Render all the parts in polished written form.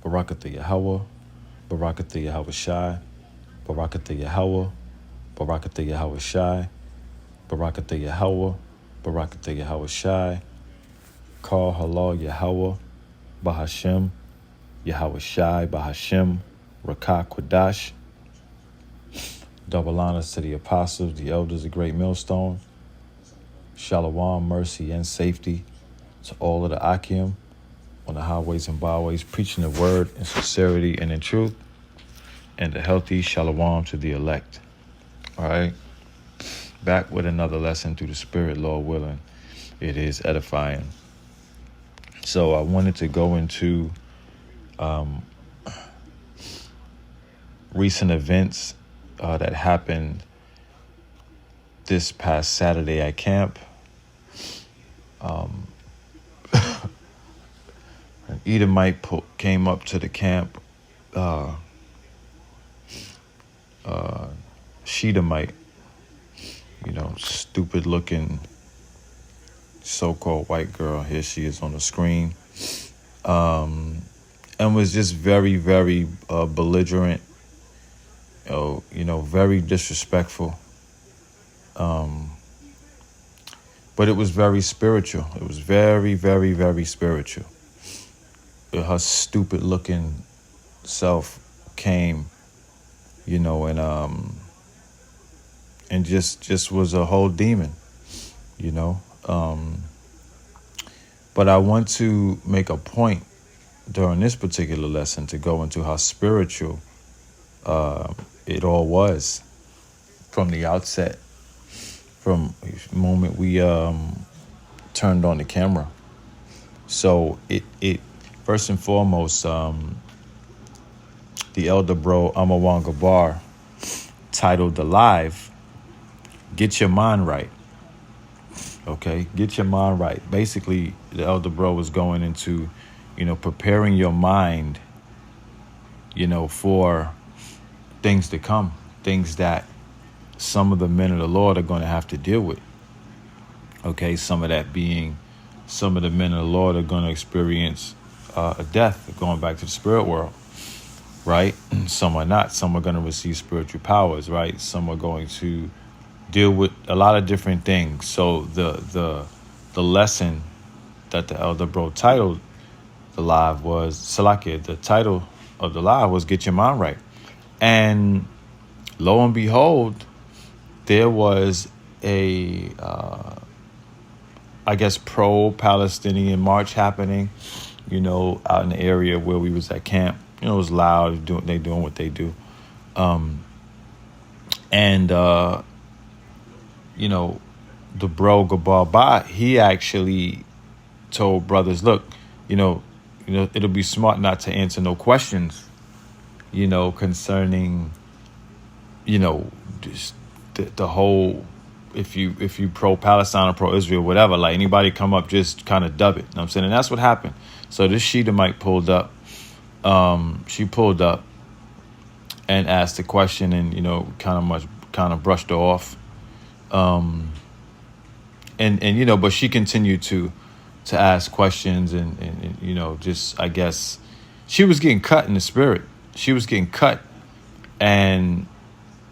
Barakatha Yahweh, Barakatha Yahweh Shai, Barakatha Yahweh, Barakatha Yahweh Shai, Barakatha Yahweh, Barakatha Yahweh Shai, Call Halal Yahweh, Bahashem, Yahweh Shai, Bahashem, Rakah Quadash. Double honors to the apostles, the elders, the great millstone. Shalom, mercy, and safety to all of the Akim on the highways and byways, preaching the word in sincerity and in truth, and the healthy shalom to the elect. All right, back with another lesson through the Spirit, Lord willing. It is edifying. So I wanted to go into recent events that happened this past Saturday at camp. An Edomite came up to the camp, Shedamite, stupid looking so-called white girl. Here she is on the screen, and was just very, very belligerent, very disrespectful. But it was very spiritual. It was very, very, very spiritual. Her stupid looking self came, and just was a whole demon, But I want to make a point during this particular lesson to go into how spiritual it all was from the outset, from the moment we turned on the camera. So it first and foremost, the elder bro Amawan Gabar titled the live, "Get Your Mind Right." Okay, get your mind right. Basically, the elder bro was going into, preparing your mind, for things to come, things that some of the men of the Lord are going to have to deal with. Okay, some of that being, some of the men of the Lord are going to experience a death, going back to the spirit world, right? Some are not. Some are going to receive spiritual powers, right? Some are going to deal with a lot of different things. So the lesson that the elder bro titled the live was Salakia. The title of the live was "Get Your Mind Right," and lo and behold, there was a pro-Palestinian march happening, out in the area where we was at camp. It was loud. They doing what they do, the bro Gabar Ba, he actually told brothers, look, it'll be smart not to answer no questions, concerning, just the whole, if you pro-Palestine or pro-Israel, whatever, like anybody come up, just kind of dub it. You know what I'm saying? And that's what happened. So this Shedamite pulled up. She pulled up and asked a question and, kind of brushed her off. But she continued to ask questions and just, I guess, she was getting cut in the spirit. She was getting cut, and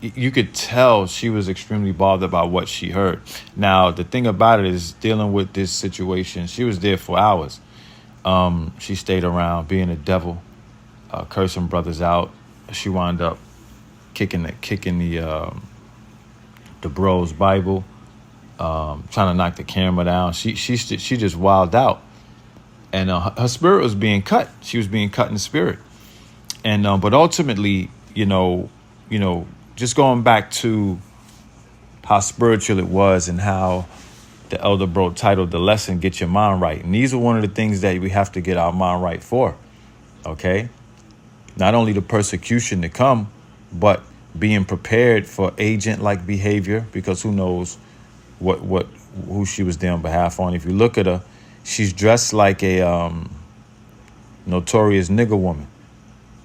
you could tell she was extremely bothered about what she heard. Now, the thing about it is, dealing with this situation, she was there for hours. She stayed around being a devil, cursing brothers out. She wound up kicking the bro's Bible, trying to knock the camera down. She just wilded out, and her spirit was being cut. She was being cut in the spirit, and but ultimately, just going back to how spiritual it was and how the elder bro titled the lesson, "Get Your Mind Right," and these are one of the things that we have to get our mind right for. Okay, not only the persecution to come, but being prepared for agent-like behavior, because who knows who she was there on behalf on. If you look at her, she's dressed like a notorious nigger woman.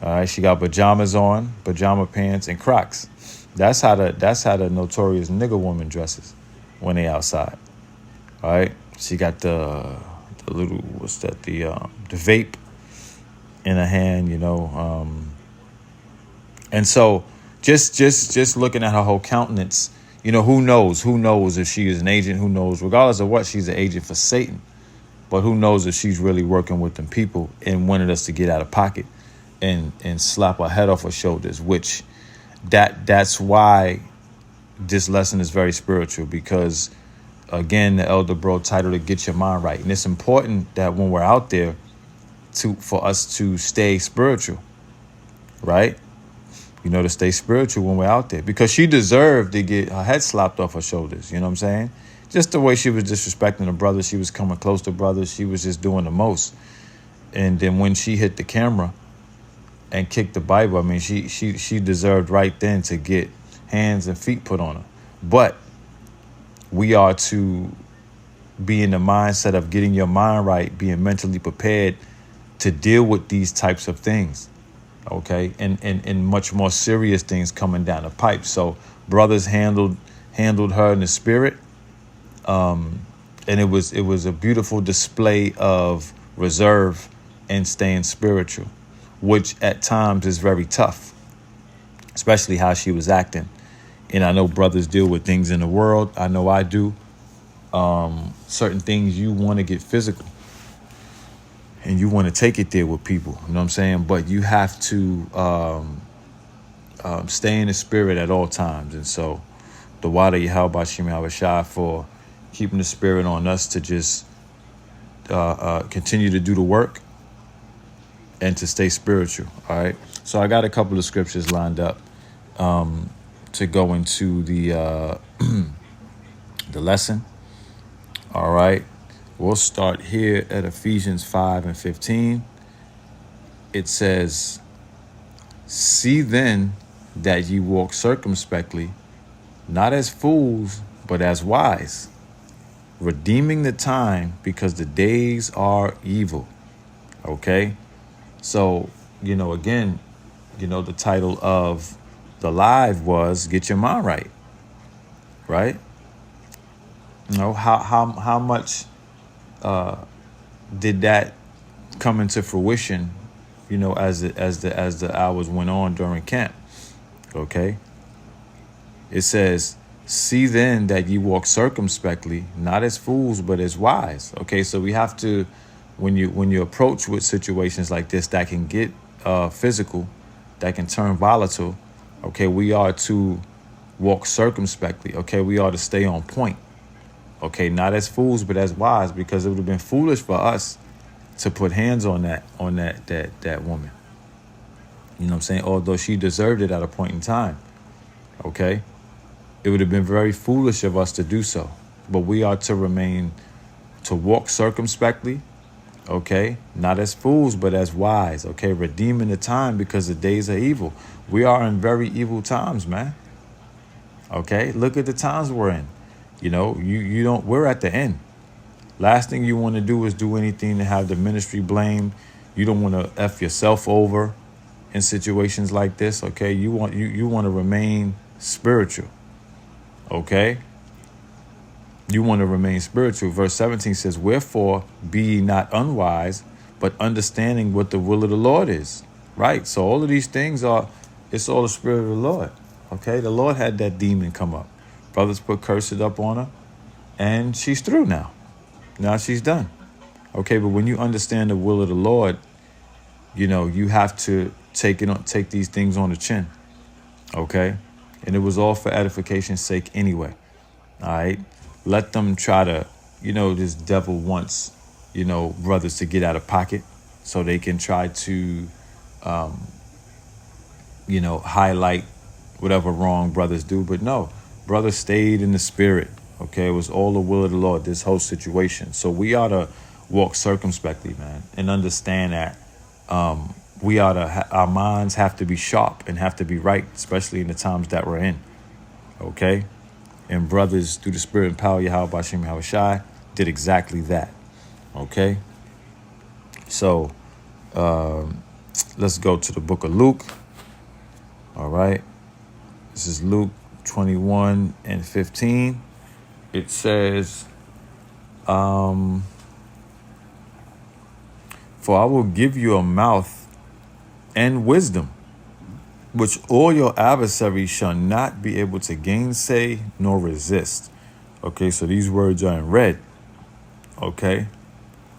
All right, she got pajamas on, pajama pants, and Crocs. That's how the notorious nigger woman dresses when they outside. All right, she got the little, the vape in her hand, and so just looking at her whole countenance, who knows if she is an agent, who knows, regardless of what, she's an agent for Satan. But who knows if she's really working with them people and wanted us to get out of pocket and slap our head off our shoulders, which that's why this lesson is very spiritual, because again, the Elder Bro titled it "Get Your Mind Right." And it's important that when we're out there for us to stay spiritual, right? To stay spiritual when we're out there, because she deserved to get her head slapped off her shoulders. You know what I'm saying? Just the way she was disrespecting the brothers. She was coming close to brothers. She was just doing the most. And then when she hit the camera and kicked the Bible, I mean, she deserved right then to get hands and feet put on her. But we are to be in the mindset of getting your mind right, being mentally prepared to deal with these types of things, okay? And much more serious things coming down the pipe. So brothers handled her in the spirit. And it was a beautiful display of reserve and staying spiritual, which at times is very tough, especially how she was acting. And I know brothers deal with things in the world. I know I do. Certain things you want to get physical and you want to take it there with people. You know what I'm saying? But you have to stay in the spirit at all times. And so the Wada Yahweh Bashim Habashai for keeping the spirit on us to just continue to do the work and to stay spiritual. All right. So I got a couple of scriptures lined up to go into the the lesson. All right. We'll start here at Ephesians 5:15. It says, "See then that ye walk circumspectly, not as fools, but as wise, redeeming the time, because the days are evil." Okay? So, again, the title of the live was "Get Your Mind Right." Right? How much did that come into fruition, as the hours went on during camp? Okay? It says, "See then that ye walk circumspectly, not as fools, but as wise." Okay, so we have to, when you approach with situations like this that can get physical, that can turn volatile, okay, we are to walk circumspectly. Okay, we are to stay on point. Okay, not as fools, but as wise, because it would have been foolish for us to put hands on that woman. You know what I'm saying? Although she deserved it at a point in time. Okay? It would have been very foolish of us to do so. But we are to walk circumspectly, okay? Not as fools, but as wise, okay? Redeeming the time, because the days are evil. We are in very evil times, man. Okay? Look at the times we're in. We're at the end. Last thing you want to do is do anything to have the ministry blamed. You don't want to F yourself over in situations like this, okay? You want to remain spiritual. Okay? You want to remain spiritual. Verse 17 says, "Wherefore be ye not unwise, but understanding what the will of the Lord is." Right? So all of these things it's all the spirit of the Lord. Okay? The Lord had that demon come up. Brothers put curses up on her, and she's through now. Now she's done. Okay, but when you understand the will of the Lord, you have to take these things on the chin. Okay? And it was all for edification's sake anyway. All right? Let them try to, this devil wants, brothers to get out of pocket so they can try to, highlight whatever wrong brothers do. But no, brothers stayed in the spirit. Okay? It was all the will of the Lord, this whole situation. So we ought to walk circumspectly, man, and understand that our minds have to be sharp and have to be right, especially in the times that we're in. Okay? And brothers, through the spirit and power of Yahweh Bashim Habashai, did exactly that. Okay? So, let's go to the book of Luke. All right? This is Luke 21:15. It says, "For I will give you a mouth and wisdom, which all your adversaries shall not be able to gainsay nor resist. Okay, so these words are in red. Okay,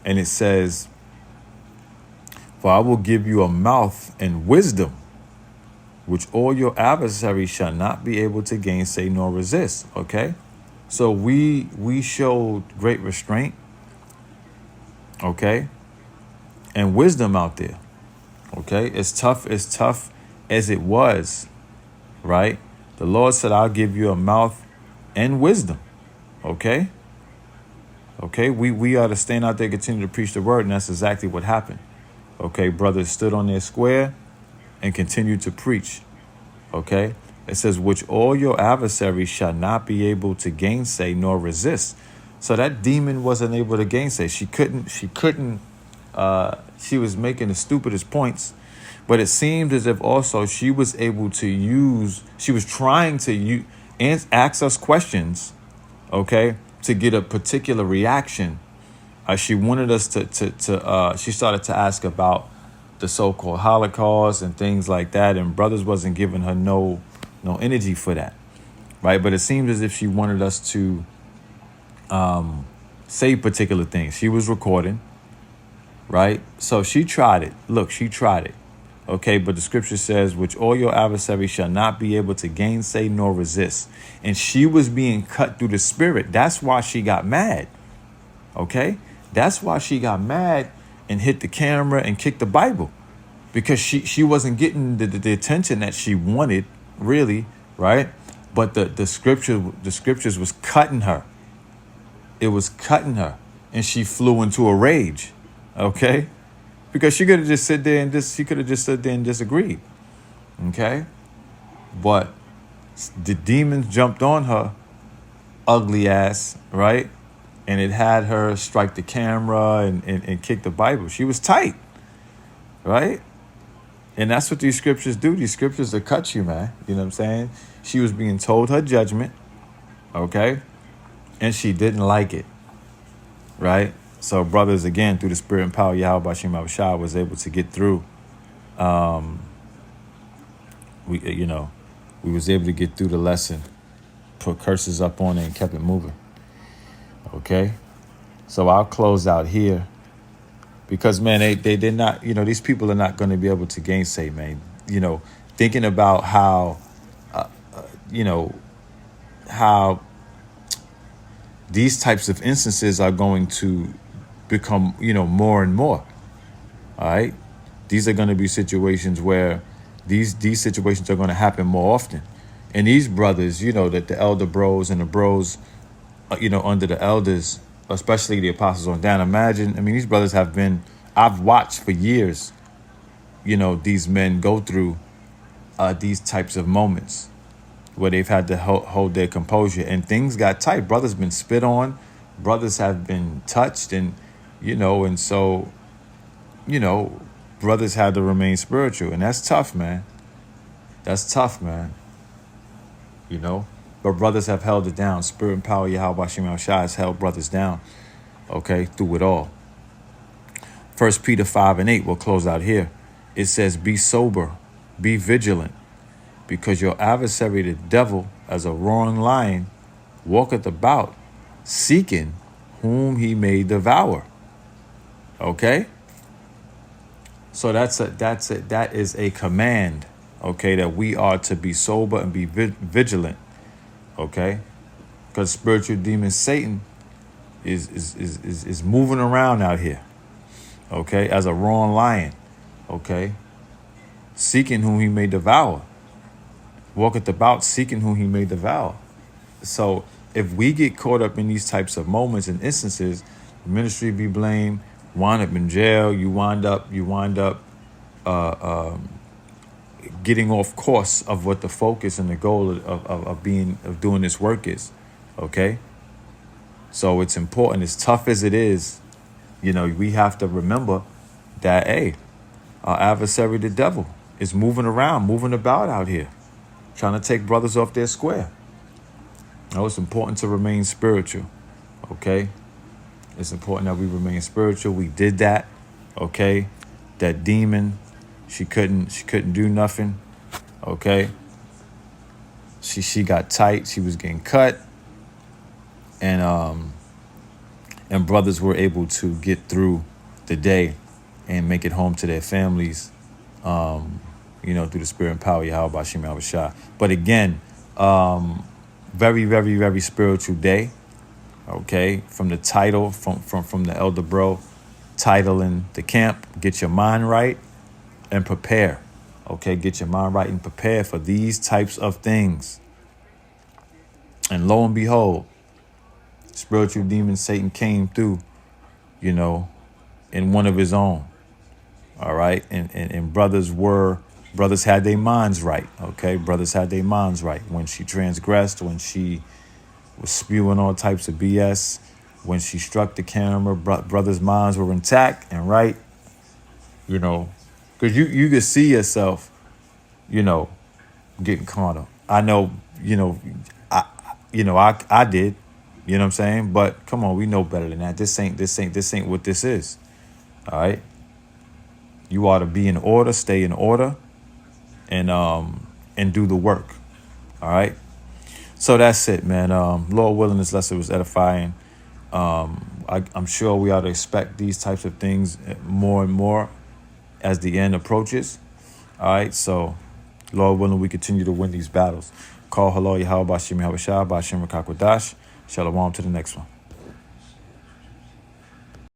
and it says, for I will give you a mouth and wisdom, which all your adversaries shall not be able to gainsay nor resist. Okay, so we showed great restraint, okay, and wisdom out there. Okay, as tough as it was, right? The Lord said, I'll give you a mouth and wisdom. Okay, we are to stand out there, continue to preach the word, and that's exactly what happened. Okay, brothers stood on their square and continued to preach. Okay, it says, which all your adversaries shall not be able to gainsay nor resist. So that demon wasn't able to gainsay. She was making the stupidest points, but it seemed as if also she was able to she was trying to ask us questions, okay, to get a particular reaction. She wanted us she started to ask about the so-called Holocaust and things like that, and brothers wasn't giving her no energy for that, right? But it seemed as if she wanted us to say particular things. She was recording, right? So she tried it. Look, she tried it. Okay, but the scripture says, which all your adversaries shall not be able to gainsay nor resist. And she was being cut through the spirit. That's why she got mad. Okay, that's why she got mad and hit the camera and kicked the Bible, because she wasn't getting the attention that she wanted, really, right? But the scriptures was cutting her. It was cutting her, and she flew into a rage. Okay, because she could have just stood there and disagreed. Okay, but the demons jumped on her ugly ass, right? And it had her strike the camera and kick the Bible. She was tight, right? And that's what these scriptures do. These scriptures will cut you, man. You know what I'm saying? She was being told her judgment, okay? And she didn't like it, right? So brothers, again, through the spirit and power of Yahweh Bashim Abishai, was able to get through. We was able to get through the lesson, put curses up on it, and kept it moving. Okay, so I'll close out here, because man, they're not, these people are not going to be able to gainsay, man. Thinking about how how these types of instances are going to become, more and more. All right, these are going to be situations where these situations are going to happen more often, and these brothers, that the elder bros and the bros, under the elders, especially the apostles on down. Imagine, these brothers I've watched for years, these men go through these types of moments where they've had to hold their composure, and things got tight. Brothers been spit on, brothers have been touched, and, and so, brothers had to remain spiritual, and that's tough, man. That's tough, man. But brothers have held it down. Spirit and power, Yahweh Bashim Al-Shai has held brothers down, okay, through it all. 1 Peter 5:8, we'll close out here. It says, be sober, be vigilant, because your adversary, the devil, as a roaring lion, walketh about, seeking whom he may devour. Okay? So that is a command, okay, that we are to be sober and be vigilant. Okay, because spiritual demon Satan is moving around out here. Okay, as a roaring lion. Okay, seeking whom he may devour. Walketh about, seeking whom he may devour. So if we get caught up in these types of moments and instances, the ministry be blamed, wind up in jail. You wind up getting off course of what the focus and the goal of doing this work is. Okay, so it's important, as tough as it is, we have to remember that, hey, our adversary, the devil, is moving about out here, trying to take brothers off their square. It's important to remain spiritual. Okay, it's important that we remain spiritual. We did that. Okay, that demon, She couldn't do nothing. Okay. She got tight. She was getting cut, and and brothers were able to get through the day and make it home to their families. Through the spirit and power of Yahweh Bashim Yahweh Shah. But again, very, very, very spiritual day. Okay, from the title, from the elder bro, titling the camp. Get your mind right and prepare. Okay, get your mind right and prepare for these types of things. And lo and behold, spiritual demon Satan came through, in one of his own. All right, and brothers had their minds right. Okay, brothers had their minds right when she transgressed, when she was spewing all types of BS, when she struck the camera. Brothers' minds were intact and right. Because you could see yourself, getting caught up. I know, I did. You know what I'm saying? But come on, we know better than that. This ain't what this is. All right. You ought to be in order, stay in order, and do the work. All right. So that's it, man. Lord willing, this lesson was edifying. I'm sure we ought to expect these types of things more and more as the end approaches. All right. So, Lord willing, we continue to win these battles. Call Halal Yahweh Bashim Yahweh Shah Bashim Rakakwadash. Shalom to the next one.